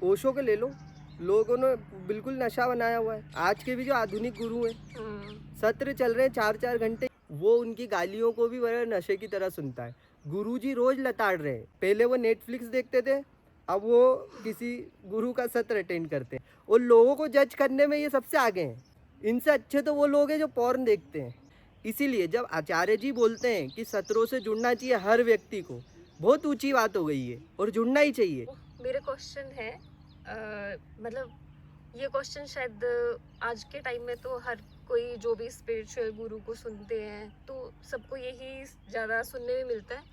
ओशो को ले लो, लोगों ने बिल्कुल नशा बनाया हुआ है। आज के भी जो आधुनिक गुरु हैं, सत्र चल रहे हैं 4-4 घंटे, वो उनकी गालियों को भी बड़ा नशे की तरह सुनता है। गुरुजी रोज लताड़ रहे हैं। पहले वो नेटफ्लिक्स देखते थे, अब वो किसी गुरु का सत्र अटेंड करते हैं। और लोगों को जज करने में ये सबसे आगे हैं। इनसे अच्छे तो वो लोग हैं जो पॉर्न देखते हैं। इसीलिए जब आचार्य जी बोलते हैं कि सत्रों से जुड़ना चाहिए हर व्यक्ति को, बहुत ऊंची बात हो गई है और जुड़ना ही चाहिए। मेरे क्वेश्चन है, मतलब ये क्वेश्चन शायद आज के टाइम में तो हर कोई जो भी स्पिरिचुअल गुरु को सुनते हैं तो सबको यही ज़्यादा सुनने में मिलता है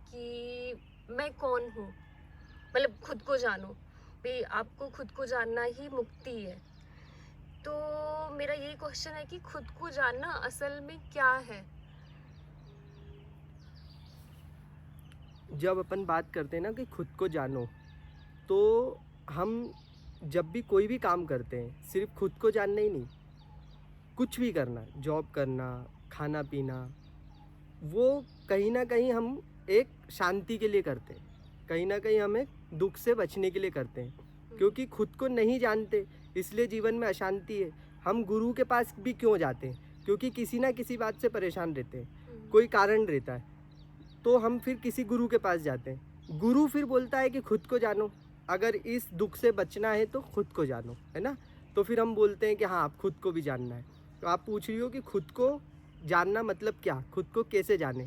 कि मैं कौन हूँ, मतलब खुद को जानो भाई। आपको खुद को जानना ही मुक्ति है। तो मेरा यही क्वेश्चन है कि खुद को जानना असल में क्या है? जब अपन बात करते हैं ना कि खुद को जानो, तो हम जब भी कोई भी काम करते हैं सिर्फ खुद को जानना ही नहीं, कुछ भी करना, जॉब करना, खाना पीना, वो कहीं ना कहीं हम एक शांति के लिए करते हैं, कहीं ना कहीं हम एक दुख से बचने के लिए करते हैं। क्योंकि खुद को नहीं जानते इसलिए जीवन में अशांति है। हम गुरु के पास भी क्यों जाते हैं? क्योंकि किसी ना किसी बात से परेशान रहते हैं, कोई कारण रहता है, तो हम फिर किसी गुरु के पास जाते हैं। गुरु फिर बोलता है कि खुद को जानो, अगर इस दुख से बचना है तो खुद को जानो, है ना। तो फिर हम बोलते हैं कि हाँ, आप खुद को भी जानना है। तो आप पूछ रही हो कि खुद को जानना मतलब क्या, खुद को कैसे जाने।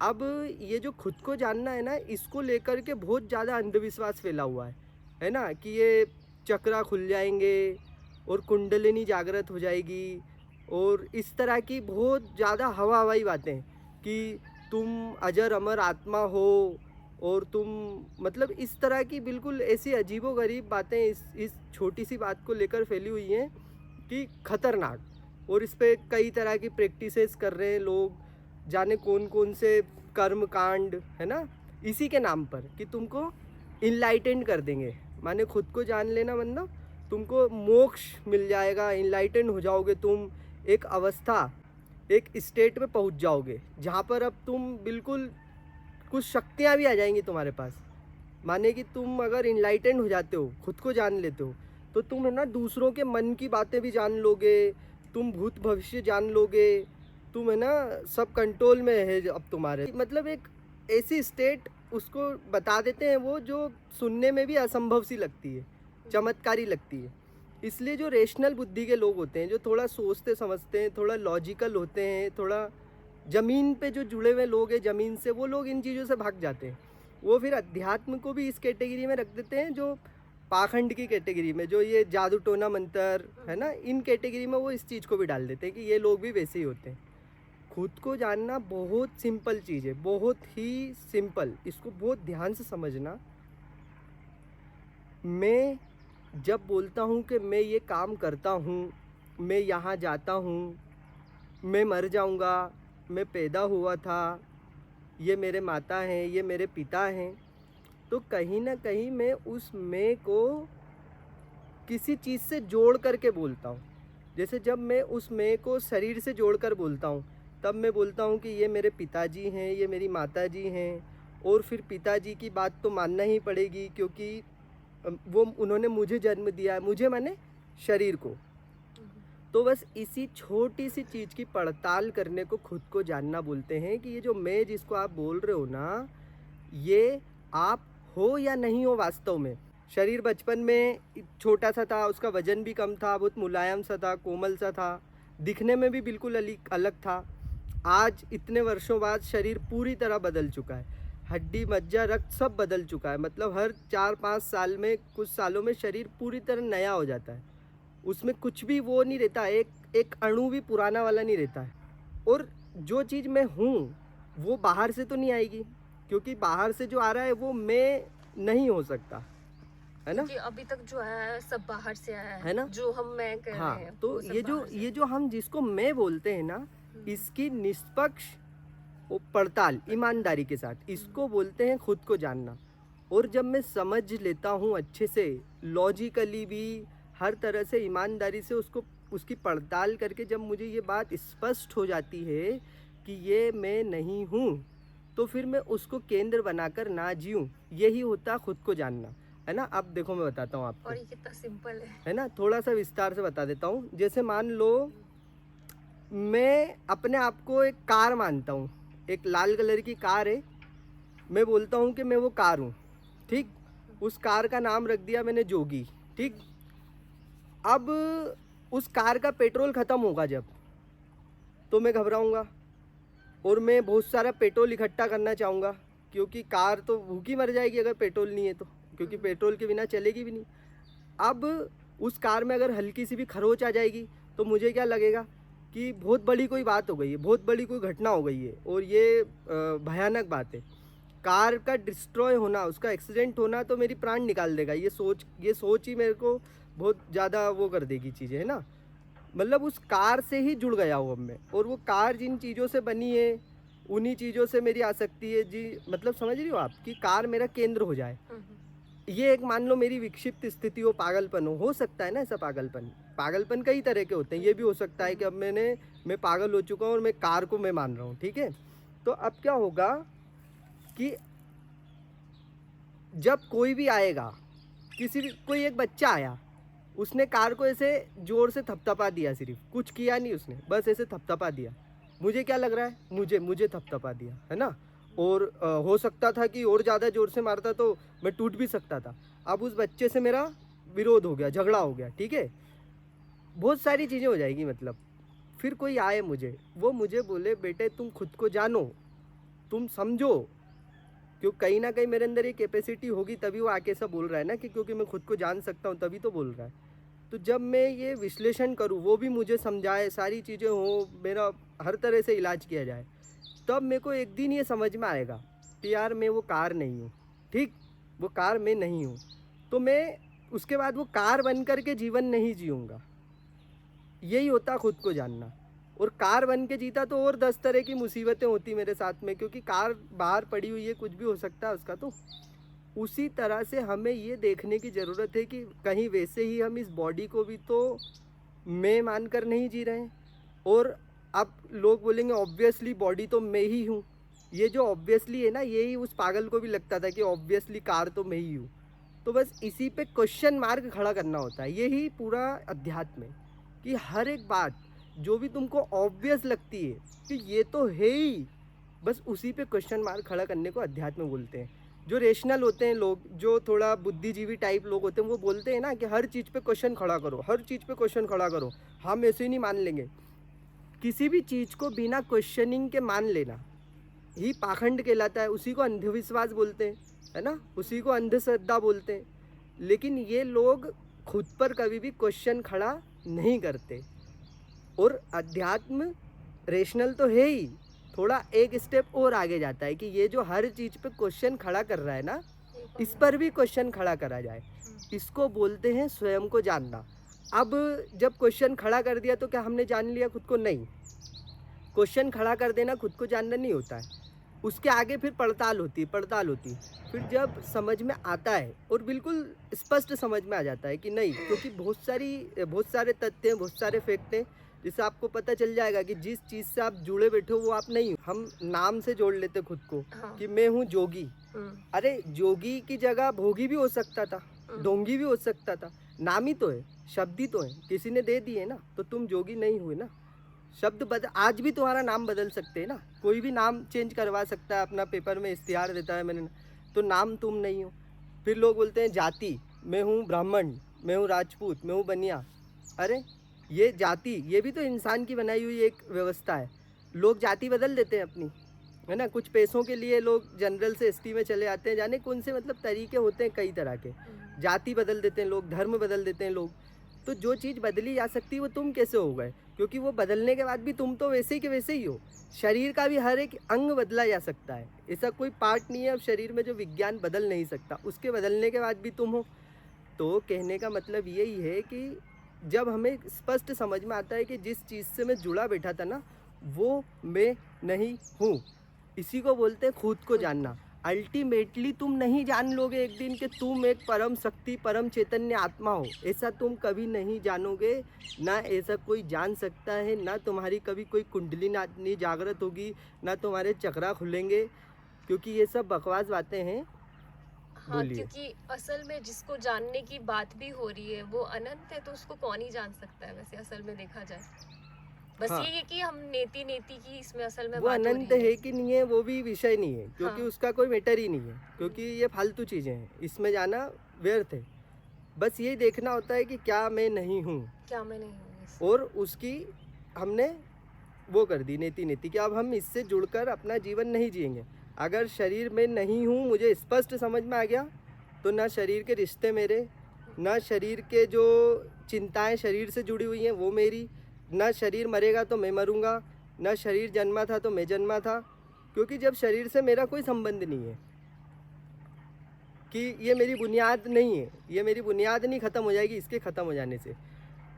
अब ये जो खुद को जानना है ना, इसको लेकर के बहुत ज़्यादा अंधविश्वास फैला हुआ है ना, कि ये चक्रा खुल जाएंगे और कुंडलिनी जागृत हो जाएगी और इस तरह की बहुत ज़्यादा हवाई बातें कि तुम अजर अमर आत्मा हो और तुम, मतलब इस तरह की बिल्कुल ऐसी अजीबोगरीब बातें इस छोटी सी बात को लेकर फैली हुई हैं कि खतरनाक। और इस पे कई तरह की प्रैक्टिसेस कर रहे हैं लोग, जाने कौन कौन से कर्म कांड, है ना, इसी के नाम पर कि तुमको इनलाइटेंड कर देंगे। माने खुद को जान लेना मतलब तुमको मोक्ष मिल जाएगा, इनलाइटेंड हो जाओगे तुम, एक अवस्था, एक स्टेट में पहुंच जाओगे जहाँ पर अब तुम बिल्कुल कुछ शक्तियाँ भी आ जाएंगी तुम्हारे पास। माने कि तुम अगर इनलाइटेंड हो जाते हो, खुद को जान लेते हो, तो तुम है ना दूसरों के मन की बातें भी जान लोगे, तुम भूत भविष्य जान लोगे, तुम है ना सब कंट्रोल में है अब तुम्हारे। मतलब एक ऐसी स्टेट उसको बता देते हैं वो, जो सुनने में भी असंभव सी लगती है, चमत्कारी लगती है। इसलिए जो रेशनल बुद्धि के लोग होते हैं, जो थोड़ा सोचते समझते हैं, थोड़ा लॉजिकल होते हैं, थोड़ा ज़मीन पे जो जुड़े हुए लोग हैं ज़मीन से, वो लोग इन चीज़ों से भाग जाते हैं। वो फिर अध्यात्म को भी इस कैटेगरी में रख देते हैं, जो पाखंड की कैटेगरी में, जो ये जादू टोना मंत्र है ना, इन कैटेगरी में वो इस चीज़ को भी डाल देते हैं कि ये लोग भी वैसे ही होते हैं। खुद को जानना बहुत सिंपल चीज़ है, बहुत ही सिंपल। इसको बहुत ध्यान से समझना। मैं जब बोलता हूँ कि मैं ये काम करता हूँ, मैं यहाँ जाता हूँ, मैं मर जाऊँगा, मैं पैदा हुआ था, ये मेरे माता हैं, ये मेरे पिता हैं, तो कहीं ना कहीं मैं उस मैं को किसी चीज़ से जोड़ करके बोलता हूँ। जैसे जब मैं उस मैं को शरीर से जोड़ कर बोलता हूँ, तब मैं बोलता हूँ कि ये मेरे पिताजी हैं, ये मेरी माताजी हैं। और फिर पिताजी की बात तो मानना ही पड़ेगी, क्योंकि वो उन्होंने मुझे जन्म दिया है, मुझे माने शरीर को। तो बस इसी छोटी सी चीज़ की पड़ताल करने को खुद को जानना बोलते हैं, कि ये जो मैं जिसको आप बोल रहे हो ना, ये आप हो या नहीं हो वास्तव में। शरीर बचपन में छोटा सा था, उसका वजन भी कम था, बहुत मुलायम सा था, कोमल सा था, दिखने में भी बिल्कुल अलग था। आज इतने वर्षों बाद शरीर पूरी तरह बदल चुका है, हड्डी मज्जा रक्त सब बदल चुका है। मतलब हर 4-5 साल में, कुछ सालों में शरीर पूरी तरह नया हो जाता है, उसमें कुछ भी वो नहीं रहता, एक अणु भी पुराना वाला नहीं रहता है। और जो चीज़ मैं हूँ वो बाहर से तो नहीं आएगी, क्योंकि बाहर से जो आ रहा है वो मैं नहीं हो सकता, है ना। क्योंकि अभी तक जो है सब बाहर से आया है ना। जो हम मैं कर हाँ, रहे हैं तो वो सब बाहर से। ये जो हम जिसको मैं बोलते हैं ना, इसकी निष्पक्ष वो पड़ताल ईमानदारी के साथ, इसको बोलते हैं खुद को जानना। और जब मैं समझ लेता हूँ अच्छे से, लॉजिकली भी, हर तरह से ईमानदारी से उसको, उसकी पड़ताल करके जब मुझे ये बात स्पष्ट हो जाती है कि ये मैं नहीं हूँ, तो फिर मैं उसको केंद्र बनाकर ना जीऊँ, यही होता खुद को जानना। है ना। अब देखो मैं बताता हूँ आपको, और ये कितना सिंपल है ना, थोड़ा सा विस्तार से बता देता हूँ। जैसे मान लो मैं अपने आप को एक कार मानता हूँ, एक लाल कलर की कार है, मैं बोलता हूँ कि मैं वो कार हूँ, ठीक। उस कार का नाम रख दिया मैंने जोगी, ठीक। अब उस कार का पेट्रोल ख़त्म होगा जब, तो मैं घबराऊंगा और मैं बहुत सारा पेट्रोल इकट्ठा करना चाहूँगा, क्योंकि कार तो भूखी मर जाएगी अगर पेट्रोल नहीं है तो, क्योंकि पेट्रोल के बिना चलेगी भी नहीं। अब उस कार में अगर हल्की सी भी खरोच आ जाएगी तो मुझे क्या लगेगा कि बहुत बड़ी कोई बात हो गई है, बहुत बड़ी कोई घटना हो गई है, और ये भयानक बात है। कार का डिस्ट्रॉय होना, उसका एक्सीडेंट होना तो मेरी प्राण निकाल देगा। ये सोच ही मेरे को बहुत ज़्यादा वो कर देगी चीज़ें, है ना। मतलब उस कार से ही जुड़ गया हूँ अब मैं, और वो कार जिन चीज़ों से बनी है उन्हीं चीज़ों से मेरी आसक्ति है जी। मतलब समझ रही हो आप कि कार मेरा केंद्र हो जाए। ये एक मान लो मेरी विक्षिप्त स्थिति हो, पागलपन हो सकता है ना ऐसा। पागलपन कई तरह के होते हैं। ये भी हो सकता है कि अब मैं पागल हो चुका हूँ और मैं कार को मैं मान रहा हूँ, ठीक है। तो अब क्या होगा कि जब कोई भी आएगा, कोई एक बच्चा आया, उसने कार को ऐसे जोर से थपथपा दिया, सिर्फ कुछ किया नहीं उसने, बस ऐसे थपथपा दिया। मुझे क्या लग रहा है, मुझे थपथपा दिया, है ना। और हो सकता था कि और ज़्यादा ज़ोर से मारता तो मैं टूट भी सकता था। अब उस बच्चे से मेरा विरोध हो गया, झगड़ा हो गया, ठीक है। बहुत सारी चीज़ें हो जाएगी। मतलब फिर कोई आए वो मुझे बोले बेटे तुम खुद को जानो, तुम समझो, क्यों कहीं ना कहीं मेरे अंदर ये कैपेसिटी होगी तभी वो आके ऐसा बोल रहा है ना, कि क्योंकि मैं खुद को जान सकता हूँ तभी तो बोल रहा है। तो जब मैं ये विश्लेषण करूँ, वो भी मुझे समझाए, सारी चीज़ें हो, मेरा हर तरह से इलाज किया जाए, तब मेरे को एक दिन ये समझ में आएगा कि यार मैं वो कार नहीं हूँ, ठीक। वो कार मैं नहीं हूँ। तो मैं उसके बाद वो कार बन कर के जीवन नहीं जीऊँगा। यही होता खुद को जानना। और कार बन के जीता तो और 10 तरह की मुसीबतें होती मेरे साथ में, क्योंकि कार बाहर पड़ी हुई है, कुछ भी हो सकता है उसका। तो उसी तरह से हमें ये देखने की ज़रूरत है कि कहीं वैसे ही हम इस बॉडी को भी तो मैं मानकर नहीं जी रहे हैं। और अब लोग बोलेंगे ऑब्वियसली बॉडी तो मैं ही हूँ। ये जो ऑब्वियसली है ना, यही उस पागल को भी लगता था कि ऑब्वियसली कार तो मैं ही हूँ। तो बस इसी पे क्वेश्चन मार्क खड़ा करना होता है। यही पूरा अध्यात्म है कि हर एक बात जो भी तुमको ऑब्वियस लगती है कि ये तो है ही, बस उसी पे क्वेश्चन मार्क खड़ा करने को अध्यात्म बोलते हैं। जो रेशनल होते हैं लोग, जो थोड़ा बुद्धिजीवी टाइप लोग होते हैं, वो बोलते हैं ना कि हर चीज़ पे क्वेश्चन खड़ा करो, हर चीज़ पे क्वेश्चन खड़ा करो, हम ऐसे ही नहीं मान लेंगे। किसी भी चीज़ को बिना क्वेश्चनिंग के मान लेना ही पाखंड कहलाता है। उसी को अंधविश्वास बोलते हैं, है ना, उसी को अंधश्रद्धा बोलते हैं। लेकिन ये लोग खुद पर कभी भी क्वेश्चन खड़ा नहीं करते। और अध्यात्म रेशनल तो है ही, थोड़ा एक स्टेप और आगे जाता है कि ये जो हर चीज़ पे क्वेश्चन खड़ा कर रहा है ना, इस पर भी क्वेश्चन खड़ा करा जाए। इसको बोलते हैं स्वयं को जानना। अब जब क्वेश्चन खड़ा कर दिया तो क्या हमने जान लिया खुद को? नहीं। क्वेश्चन खड़ा कर देना खुद को जानना नहीं होता है। उसके आगे फिर पड़ताल होती है। फिर जब समझ में आता है और बिल्कुल स्पष्ट समझ में आ जाता है कि नहीं, क्योंकि बहुत सारे तथ्य हैं, बहुत सारे फैक्ट हैं, जिससे आपको पता चल जाएगा कि जिस चीज़ से आप जुड़े बैठे हो वो आप नहीं हो। हम नाम से जोड़ लेते खुद को कि मैं हूँ जोगी। अरे जोगी की जगह भोगी भी हो सकता था, ढोंगी भी हो सकता था। नाम ही तो है, शब्द ही तो है, किसी ने दे दिए ना, तो तुम जोगी नहीं हुए ना। शब्द बदल, आज भी तुम्हारा नाम बदल सकते हैं ना, कोई भी नाम चेंज करवा सकता है, अपना पेपर में इश्तिहार देता है मैंने, तो नाम तुम नहीं हो। फिर लोग बोलते हैं जाति, मैं हूँ ब्राह्मण, मैं हूँ राजपूत, मैं हूँ बनिया। अरे ये जाति, ये भी तो इंसान की बनाई हुई एक व्यवस्था है। लोग जाति बदल देते हैं अपनी, है ना। कुछ पैसों के लिए लोग जनरल से एसटी में चले आते हैं, जाने कौन से मतलब तरीके होते हैं कई तरह के। जाति बदल देते हैं लोग, धर्म बदल देते हैं लोग। तो जो चीज़ बदली जा सकती है वो तुम कैसे हो गए? क्योंकि वो बदलने के बाद भी तुम तो वैसे ही के वैसे ही हो। शरीर का भी हर एक अंग बदला जा सकता है, ऐसा कोई पार्ट नहीं है अब शरीर में जो विज्ञान बदल नहीं सकता, उसके बदलने के बाद भी तुम हो। तो कहने का मतलब यही है कि जब हमें स्पष्ट समझ में आता है कि जिस चीज़ से मैं जुड़ा बैठा था ना, वो मैं नहीं हूँ। इसी को बोलते हैं खुद को जानना। अल्टीमेटली तुम नहीं जान लोगे एक दिन कि तुम एक परम शक्ति, परम चैतन्य आत्मा हो, ऐसा तुम कभी नहीं जानोगे। ना ऐसा कोई जान सकता है, ना तुम्हारी कभी कोई कुंडली नहीं जागृत होगी, ना तुम्हारे चक्रा खुलेंगे, क्योंकि ये सब बकवास बातें हैं। हाँ, बोलिए। क्योंकि असल में जिसको जानने की बात भी हो रही है वो अनंत है, तो उसको कौन ही जान सकता है वैसे असल में देखा जाए। बस हाँ, ये है कि हम नेति नेति की इसमें असल में वो बात हो अनंत रही है। है कि नहीं है वो भी विषय नहीं है, क्योंकि हाँ। उसका कोई मैटर ही नहीं है, क्योंकि ये फालतू चीज़ें हैं, इसमें जाना व्यर्थ है। बस ये देखना होता है कि क्या मैं नहीं हूँ, क्या मैं नहीं हूँ इस। और उसकी हमने वो कर दी नेति नेति कि अब हम इससे जुड़कर अपना जीवन नहीं जिएंगे। अगर शरीर में नहीं हूँ मुझे स्पष्ट समझ में आ गया, तो ना शरीर के रिश्ते मेरे, ना शरीर के जो चिंताएं शरीर से जुड़ी हुई हैं वो मेरी, ना शरीर मरेगा तो मैं मरूंगा, ना शरीर जन्मा था तो मैं जन्मा था, क्योंकि जब शरीर से मेरा कोई संबंध नहीं है, कि ये मेरी बुनियाद नहीं है, ये मेरी बुनियाद नहीं ख़त्म हो जाएगी इसके ख़त्म हो जाने से।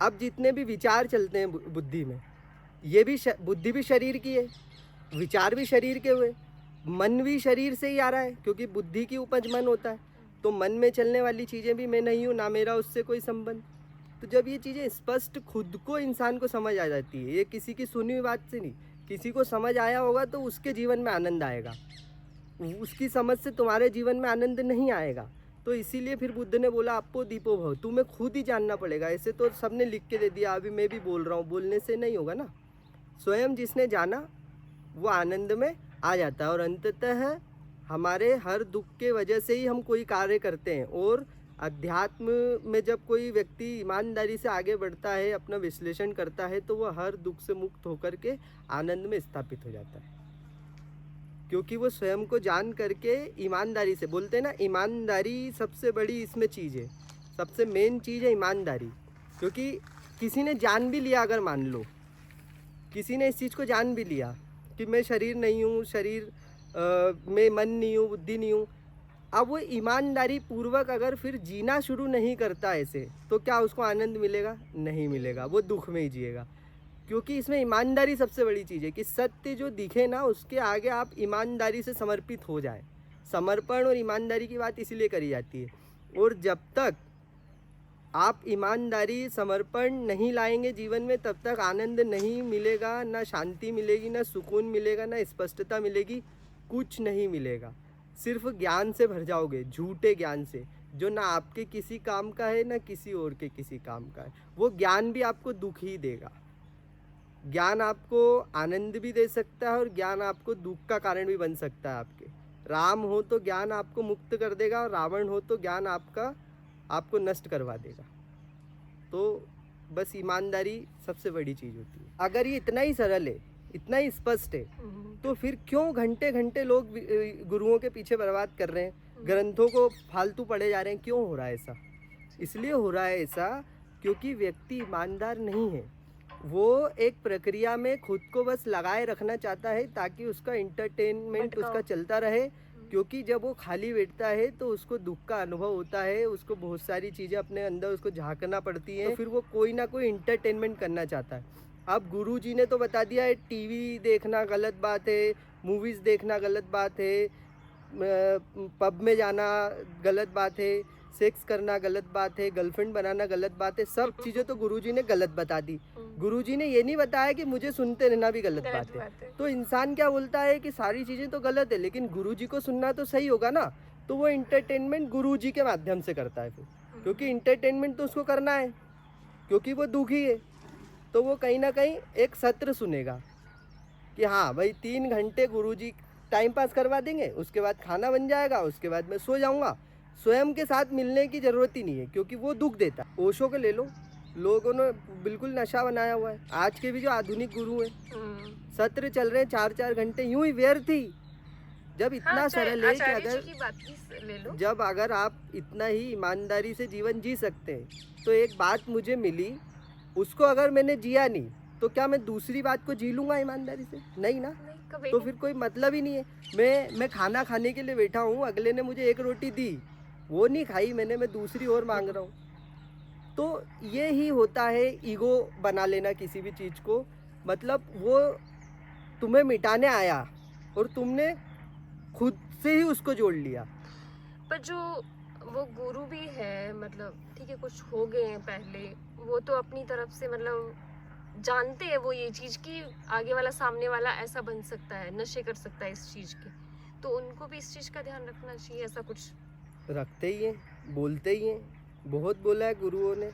अब जितने भी विचार चलते हैं बुद्धि में, ये भी बुद्धि भी शरीर की है, विचार भी शरीर के हुए, मन भी शरीर से ही आ रहा है, क्योंकि बुद्धि की उपज मन होता है। तो मन में चलने वाली चीज़ें भी मैं नहीं हूँ, ना मेरा उससे कोई संबंध। तो जब ये चीज़ें स्पष्ट खुद को इंसान को समझ आ जाती है, ये किसी की सुनी हुई बात से नहीं, किसी को समझ आया होगा तो उसके जीवन में आनंद आएगा, उसकी समझ से तुम्हारे जीवन में आनंद नहीं आएगा। तो इसीलिए फिर बुद्ध ने बोला अपो दीपो भव, तुम्हें खुद ही जानना पड़ेगा। ऐसे तो सबने लिख के दे दिया, अभी मैं भी बोल रहा हूँ, बोलने से नहीं होगा ना। स्वयं जिसने जाना वो आनंद में आ जाता है, और अंततः हमारे हर दुख के वजह से ही हम कोई कार्य करते हैं। और अध्यात्म में जब कोई व्यक्ति ईमानदारी से आगे बढ़ता है, अपना विश्लेषण करता है, तो वह हर दुख से मुक्त होकर के आनंद में स्थापित हो जाता है, क्योंकि वो स्वयं को जान करके ईमानदारी से, बोलते हैं ना ईमानदारी सबसे बड़ी इसमें चीज़ है, सबसे मेन चीज़ है ईमानदारी। क्योंकि किसी ने जान भी लिया, अगर मान लो किसी ने इस चीज़ को जान भी लिया कि मैं शरीर नहीं हूँ, शरीर में मन नहीं हूँ, बुद्धि नहीं हूँ, अब वो ईमानदारी पूर्वक अगर फिर जीना शुरू नहीं करता ऐसे, तो क्या उसको आनंद मिलेगा? नहीं मिलेगा, वो दुख में ही जिएगा। क्योंकि इसमें ईमानदारी सबसे बड़ी चीज़ है कि सत्य जो दिखे ना उसके आगे आप ईमानदारी से समर्पित हो जाए। समर्पण और ईमानदारी की बात इसीलिए करी जाती है। और जब तक आप ईमानदारी समर्पण नहीं लाएंगे जीवन में, तब तक आनंद नहीं मिलेगा, ना शांति मिलेगी, ना सुकून मिलेगा, ना स्पष्टता मिलेगी, कुछ नहीं मिलेगा। सिर्फ ज्ञान से भर जाओगे, झूठे ज्ञान से, जो ना आपके किसी काम का है ना किसी और के किसी काम का है। वो ज्ञान भी आपको दुख ही देगा। ज्ञान आपको आनंद भी दे सकता है और ज्ञान आपको दुख का कारण भी बन सकता है आपके। राम हो तो ज्ञान आपको मुक्त कर देगा, और रावण हो तो ज्ञान आपको नष्ट करवा देगा। तो बस ईमानदारी सबसे बड़ी चीज़ होती है। अगर ये इतना ही सरल है, इतना ही स्पष्ट है, तो फिर क्यों घंटे घंटे लोग गुरुओं के पीछे बर्बाद कर रहे हैं, ग्रंथों को फालतू पढ़े जा रहे हैं? क्यों हो रहा है ऐसा? इसलिए हो रहा है ऐसा क्योंकि व्यक्ति ईमानदार नहीं है। वो एक प्रक्रिया में खुद को बस लगाए रखना चाहता है ताकि उसका इंटरटेनमेंट उसका चलता रहे। क्योंकि जब वो खाली बैठता है तो उसको दुख का अनुभव होता है, उसको बहुत सारी चीज़ें अपने अंदर उसको झांकना पड़ती हैं, तो फिर वो कोई ना कोई इंटरटेनमेंट करना चाहता है। अब गुरुजी ने तो बता दिया है टीवी देखना गलत बात है, मूवीज़ देखना गलत बात है, पब में जाना गलत बात है, सेक्स करना गलत बात है, गर्लफ्रेंड बनाना गलत बात है। सब चीज़ें तो गुरुजी ने गलत बता दी। गुरुजी ने ये नहीं बताया कि मुझे सुनते रहना भी गलत बात है। तो इंसान क्या बोलता है कि सारी चीज़ें तो गलत है, लेकिन गुरुजी को सुनना तो सही होगा ना। तो वो इंटरटेनमेंट गुरुजी के माध्यम से करता है फिर, क्योंकि इंटरटेनमेंट तो उसको करना है, क्योंकि वो दुखी है। तो वो कहीं ना कहीं एक सत्र सुनेगा कि हाँ भाई 3 घंटे गुरुजी टाइम पास करवा देंगे, उसके बाद खाना बन जाएगा, उसके बाद मैं सो जाऊँगा। स्वयं के साथ मिलने की ज़रूरत ही नहीं है, क्योंकि वो दुख देता है। ओशो को ले लो, लोगों ने बिल्कुल नशा बनाया हुआ है। आज के भी जो आधुनिक गुरु हैं, सत्र चल रहे हैं 4-4 घंटे यूं ही व्यर्थ ही। जब इतना सरल है कि अगर आप इतना ही ईमानदारी से जीवन जी सकते हैं, तो एक बात मुझे मिली, उसको अगर मैंने जिया नहीं तो क्या मैं दूसरी बात को जी लूँगा ईमानदारी से? नहीं ना। तो फिर कोई मतलब ही नहीं है। मैं खाना खाने के लिए बैठा हूँ, अगले ने मुझे 1 रोटी दी, वो नहीं खाई मैंने, मैं दूसरी और मांग रहा हूँ। तो ये ही होता है ईगो बना लेना किसी भी चीज़ को। मतलब वो तुम्हें मिटाने आया और तुमने खुद से ही उसको जोड़ लिया। पर जो वो गुरु भी है, मतलब ठीक है कुछ हो गए हैं पहले, वो तो अपनी तरफ से मतलब जानते हैं वो ये चीज़ कि आगे वाला सामने वाला ऐसा बन सकता है, नशे कर सकता है इस चीज़ के, तो उनको भी इस चीज़ का ध्यान रखना चाहिए, ऐसा कुछ रखते ही हैं, बोलते ही हैं, बहुत बोला है गुरुओं ने।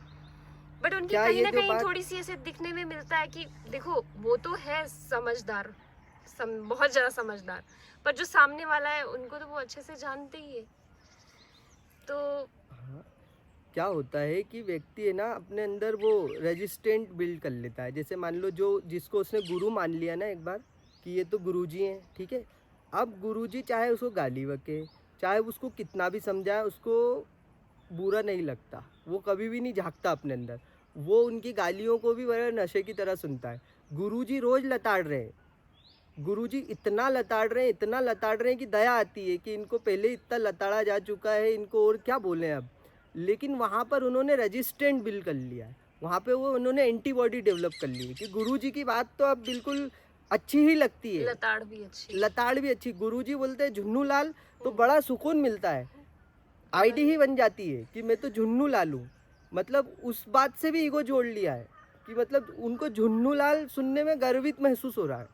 बट उनकी क्या कहीं ये ना जो कहीं बात, थोड़ी सी ऐसे दिखने में मिलता है कि देखो वो तो है समझदार, बहुत ज्यादा समझदार, पर जो सामने वाला है उनको तो वो अच्छे से जानते ही है। तो हाँ, क्या होता है कि व्यक्ति है ना अपने अंदर वो रेजिस्टेंट बिल्ड कर लेता है। जैसे मान लो जो जिसको उसने गुरु मान लिया ना एक बार कि ये तो गुरुजी हैं, ठीक है। अब गुरुजी चाहे उसको गाली बके, चाहे उसको कितना भी समझाए, उसको बुरा नहीं लगता, वो कभी भी नहीं झाँकता अपने अंदर। वो उनकी गालियों को भी बड़े नशे की तरह सुनता है। गुरुजी रोज़ लताड़ रहे हैं, गुरुजी इतना लताड़ रहे हैं, इतना लताड़ रहे हैं कि दया आती है कि इनको पहले इतना लताड़ा जा चुका है, इनको और क्या बोलें अब। लेकिन वहाँ पर उन्होंने रेजिस्टेंट बिल्ड कर लिया है, वहाँ पे वो उन्होंने एंटीबॉडी डेवलप कर ली है कि गुरुजी की बात तो अब बिल्कुल अच्छी ही लगती है, लताड़ भी अच्छी। लताड़ भी अच्छी। गुरुजी बोलते हैं झुन्नू लाल, तो हम्म, बड़ा सुकून मिलता है, आईडी ही बन जाती है कि मैं तो झुन्नू लाल हूँ। मतलब उस बात से भी ईगो जोड़ लिया है कि मतलब उनको झुन्नू लाल सुनने में गर्वित महसूस हो रहा है।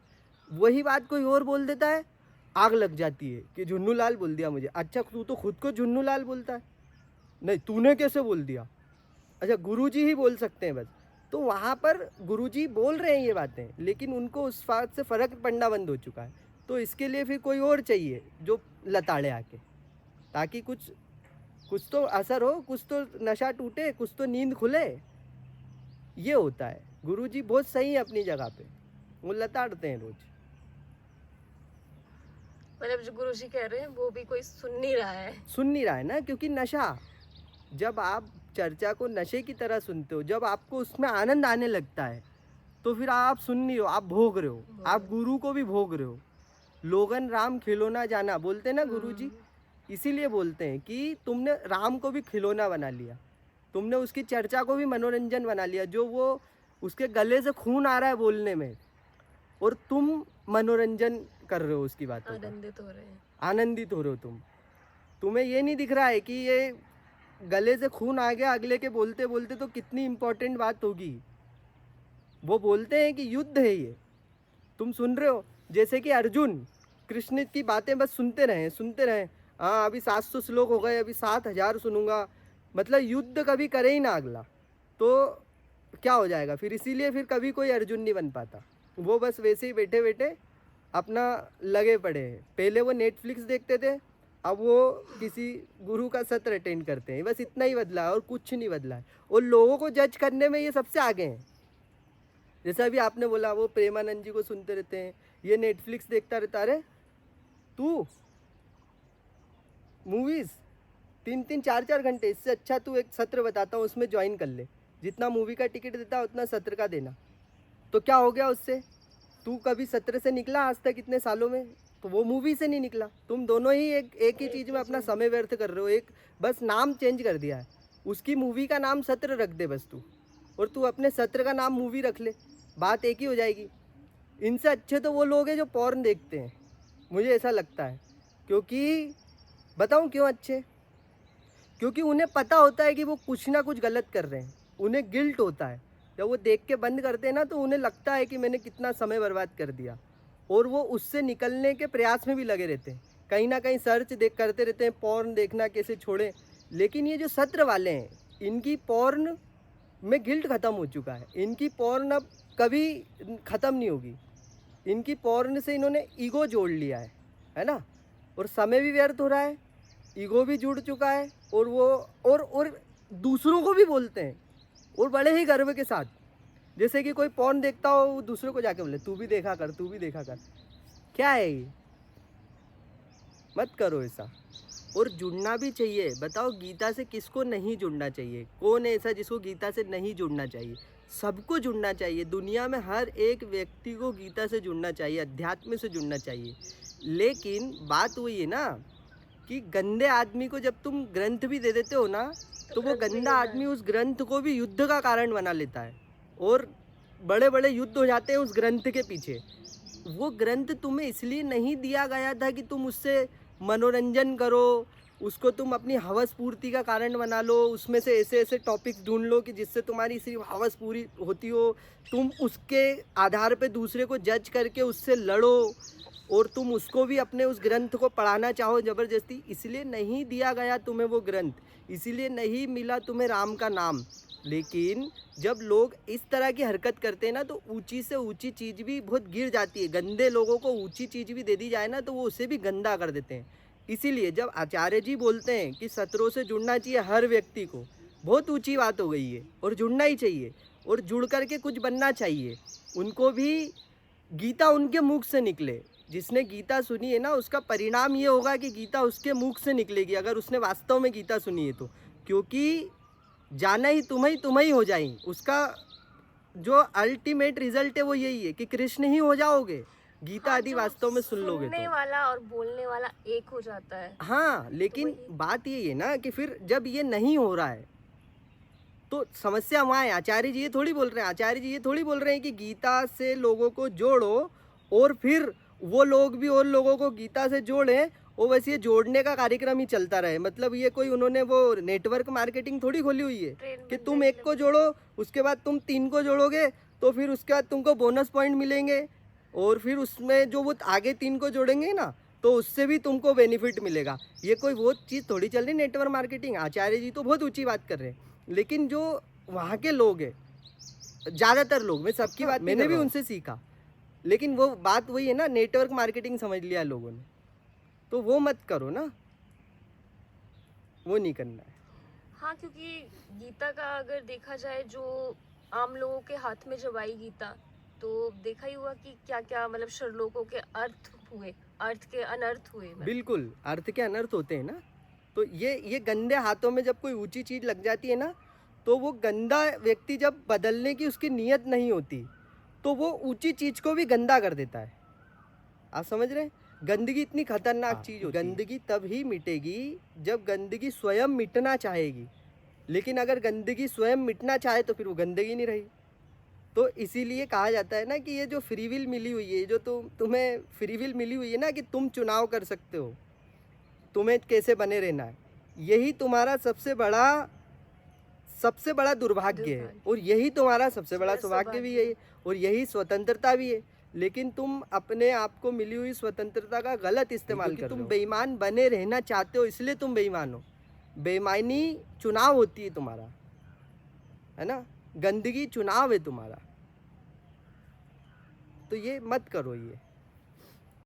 वही बात कोई और बोल देता है, आग लग जाती है कि झुन्नू लाल बोल दिया मुझे। अच्छा तू तो खुद को झुन्नू लाल बोलता है, नहीं तूने कैसे बोल दिया। अच्छा गुरुजी ही बोल सकते हैं बस। तो वहाँ पर गुरुजी बोल रहे हैं ये बातें, लेकिन उनको उस बात से फ़र्क पड़ना बंद हो चुका है। तो इसके लिए फिर कोई और चाहिए जो लताड़े आके, ताकि कुछ तो असर हो, कुछ तो नशा टूटे, कुछ तो नींद खुले। ये होता है। गुरुजी बहुत सही है अपनी जगह पे, वो लताड़ते हैं रोज। मतलब जो गुरुजी कह रहे हैं वो भी कोई सुन नहीं रहा है। सुन नहीं रहा है ना, क्योंकि नशा, जब आप चर्चा को नशे की तरह सुनते हो, जब आपको उसमें आनंद आने लगता है, तो फिर आप सुन नहीं रहे हो, आप भोग रहे हो, आप गुरु को भी भोग रहे हो। लोगन राम खिलौना जाना बोलते हैं ना गुरुजी, इसीलिए बोलते हैं कि तुमने राम को भी खिलौना बना लिया, तुमने उसकी चर्चा को भी मनोरंजन बना लिया। जो वो उसके गले से खून आ रहा है बोलने में, और तुम मनोरंजन कर रहे हो उसकी बातों का, आनंदित हो रहे हैं। आनंदित हो रहे हो तुम। तुम्हें ये नहीं दिख रहा है कि ये गले से खून आ गया अगले के बोलते बोलते तो कितनी इम्पोर्टेंट बात होगी। वो बोलते हैं कि युद्ध है ये, तुम सुन रहे हो। जैसे कि अर्जुन कृष्ण की बातें बस सुनते रहे सुनते रहे, हाँ अभी 700 श्लोक हो गए, अभी 7000 सुनूंगा, मतलब युद्ध कभी करे ही ना अगला, तो क्या हो जाएगा फिर। इसीलिए फिर कभी कोई अर्जुन नहीं बन पाता। वो बस वैसे ही बैठे बैठे अपना लगे पड़े हैं। पहले वो नेटफ्लिक्स देखते थे, अब वो किसी गुरु का सत्र अटेंड करते हैं। बस इतना ही बदला है और कुछ नहीं बदला है। और लोगों को जज करने में ये सबसे आगे हैं। जैसा अभी आपने बोला वो प्रेमानंद जी को सुनते रहते हैं, ये नेटफ्लिक्स देखता रहता। अरे तू मूवीज़ 3-3 4-4 घंटे, इससे अच्छा तू एक सत्र बताता हूँ उसमें ज्वाइन कर ले, जितना मूवी का टिकट देता उतना सत्र का देना। तो क्या हो गया उससे, तू कभी सत्र से निकला आज तक इतने सालों में, तो वो मूवी से नहीं निकला। तुम दोनों ही एक ही चीज़ में अपना समय व्यर्थ कर रहे हो। एक बस नाम चेंज कर दिया है, उसकी मूवी का नाम सत्र रख दे बस तू, और तू अपने सत्र का नाम मूवी रख ले, बात एक ही हो जाएगी। इनसे अच्छे तो वो लोग हैं जो पॉर्न देखते हैं, मुझे ऐसा लगता है। क्योंकि बताऊँ क्यों अच्छे, क्योंकि उन्हें पता होता है कि वो कुछ ना कुछ गलत कर रहे हैं, उन्हें गिल्ट होता है। जब वो देख के बंद करते हैं ना, तो उन्हें लगता है कि मैंने कितना समय बर्बाद कर दिया, और वो उससे निकलने के प्रयास में भी लगे रहते हैं। कहीं ना कहीं सर्च देख करते रहते हैं, पॉर्न देखना कैसे छोड़ें। लेकिन ये जो सत्र वाले हैं, इनकी पॉर्न में गिल्ट ख़त्म हो चुका है, इनकी पॉर्न अब कभी ख़त्म नहीं होगी। इनकी पॉर्न से इन्होंने ईगो जोड़ लिया है ना, और समय भी व्यर्थ हो रहा है, ईगो भी जुड़ चुका है, और वो और दूसरों को भी बोलते हैं, और बड़े ही गर्व के साथ। जैसे कि कोई पॉर्न देखता हो, वो दूसरों को जाके बोले तू भी देखा कर, तू भी देखा कर। क्या है ये, मत करो ऐसा। और जुड़ना भी चाहिए। बताओ गीता से किसको नहीं जुड़ना चाहिए, कौन है ऐसा जिसको गीता से नहीं जुड़ना चाहिए। सबको जुड़ना चाहिए, दुनिया में हर एक व्यक्ति को गीता से जुड़ना चाहिए, अध्यात्म से जुड़ना चाहिए। लेकिन बात वही है ना कि गंदे आदमी को जब तुम ग्रंथ भी दे देते हो ना, तो वो गंदा आदमी उस ग्रंथ को भी युद्ध का कारण बना लेता है, और बड़े बड़े युद्ध हो जाते हैं उस ग्रंथ के पीछे। वो ग्रंथ तुम्हें इसलिए नहीं दिया गया था कि तुम उससे मनोरंजन करो, उसको तुम अपनी हवस पूर्ति का कारण बना लो, उसमें से ऐसे ऐसे टॉपिक्स ढूंढ लो कि जिससे तुम्हारी सिर्फ हवस पूरी होती हो, तुम उसके आधार पे दूसरे को जज करके उससे लड़ो। और तुम उसको भी अपने उस ग्रंथ को पढ़ाना चाहो ज़बरदस्ती, इसलिए नहीं दिया गया तुम्हें वो ग्रंथ, इसीलिए नहीं मिला तुम्हें राम का नाम। लेकिन जब लोग इस तरह की हरकत करते हैं ना, तो ऊंची से ऊंची चीज़ भी बहुत गिर जाती है। गंदे लोगों को ऊंची चीज़ भी दे दी जाए ना, तो वो उसे भी गंदा कर देते हैं। इसीलिए जब आचार्य जी बोलते हैं कि सत्रों से जुड़ना चाहिए हर व्यक्ति को, बहुत ऊंची बात हो गई है, और जुड़ना ही चाहिए, और जुड़ करके कुछ बनना चाहिए। उनको भी गीता उनके मुख से निकले। जिसने गीता सुनी है ना, उसका परिणाम ये होगा कि गीता उसके मुख से निकलेगी, अगर उसने वास्तव में गीता सुनी है तो। क्योंकि जाना ही तुम्हें ही हो जाएगी। उसका जो अल्टीमेट रिजल्ट है वो यही है कि कृष्ण ही हो जाओगे, गीता हाँ, आदि जो वास्तव में सुन लोगे सुनने तो। वाला और बोलने वाला एक हो जाता है। हाँ, लेकिन वही। बात ये है ना कि फिर जब ये नहीं हो रहा है तो समस्या वहाँ है। आचार्य जी ये थोड़ी बोल रहे हैं, आचार्य जी ये थोड़ी बोल रहे हैं कि गीता से लोगों को जोड़ो और फिर वो लोग भी और लोगों को गीता से जोड़ें, और बस ये जोड़ने का कार्यक्रम ही चलता रहे। मतलब ये कोई उन्होंने वो नेटवर्क मार्केटिंग थोड़ी खोली हुई है ट्रेन कि बन तुम जाए एक को जोड़ो, उसके बाद तुम 3 को जोड़ोगे, तो फिर उसके बाद तुमको बोनस पॉइंट मिलेंगे, और फिर उसमें जो वो आगे 3 को जोड़ेंगे ना, तो उससे भी तुमको बेनिफिट मिलेगा। ये कोई वो चीज़ थोड़ी चल रही नेटवर्क मार्केटिंग। आचार्य जी तो बहुत ऊंची बात कर रहे हैं, लेकिन जो वहाँ के लोग हैं, ज़्यादातर लोग, मैं सबकी बात मैंने भी उनसे सीखा, लेकिन वो बात वही है ना, नेटवर्क मार्केटिंग समझ लिया लोगों ने, तो वो मत करो ना, वो नहीं करना है। हाँ, क्योंकि गीता का अगर देखा जाए, जो आम लोगों के हाथ में जब आई गीता, तो देखा ही हुआ कि क्या क्या मतलब श्लोकों के अर्थ हुए, अर्थ के अनर्थ हुए। बिल्कुल, अर्थ के अनर्थ होते हैं ना। तो ये गंदे हाथों में जब कोई ऊंची चीज़ लग जाती है ना, तो वो गंदा व्यक्ति जब बदलने की उसकी नीयत नहीं होती, तो वो ऊंची चीज़ को भी गंदा कर देता है। आप समझ रहे हैं? गंदगी इतनी खतरनाक चीज़ होती है। गंदगी तब ही मिटेगी जब गंदगी स्वयं मिटना चाहेगी, लेकिन अगर गंदगी स्वयं मिटना चाहे तो फिर वो गंदगी नहीं रही। तो इसीलिए कहा जाता है ना कि ये जो फ्री विल मिली हुई है, जो तुम्हें फ्री विल मिली हुई है ना, कि तुम चुनाव कर सकते हो तुम्हें कैसे बने रहना है, यही तुम्हारा सबसे बड़ा दुर्भाग्य है, और यही तुम्हारा सबसे बड़ा सौभाग्य भी है, और यही स्वतंत्रता भी है। लेकिन तुम अपने आप को मिली हुई स्वतंत्रता का गलत इस्तेमाल कर रहे हो। तुम बेईमान बने रहना चाहते हो, इसलिए तुम बेईमान हो। बेईमानी चुनाव होती है तुम्हारा, है ना, गंदगी चुनाव है तुम्हारा। तो ये मत करो ये।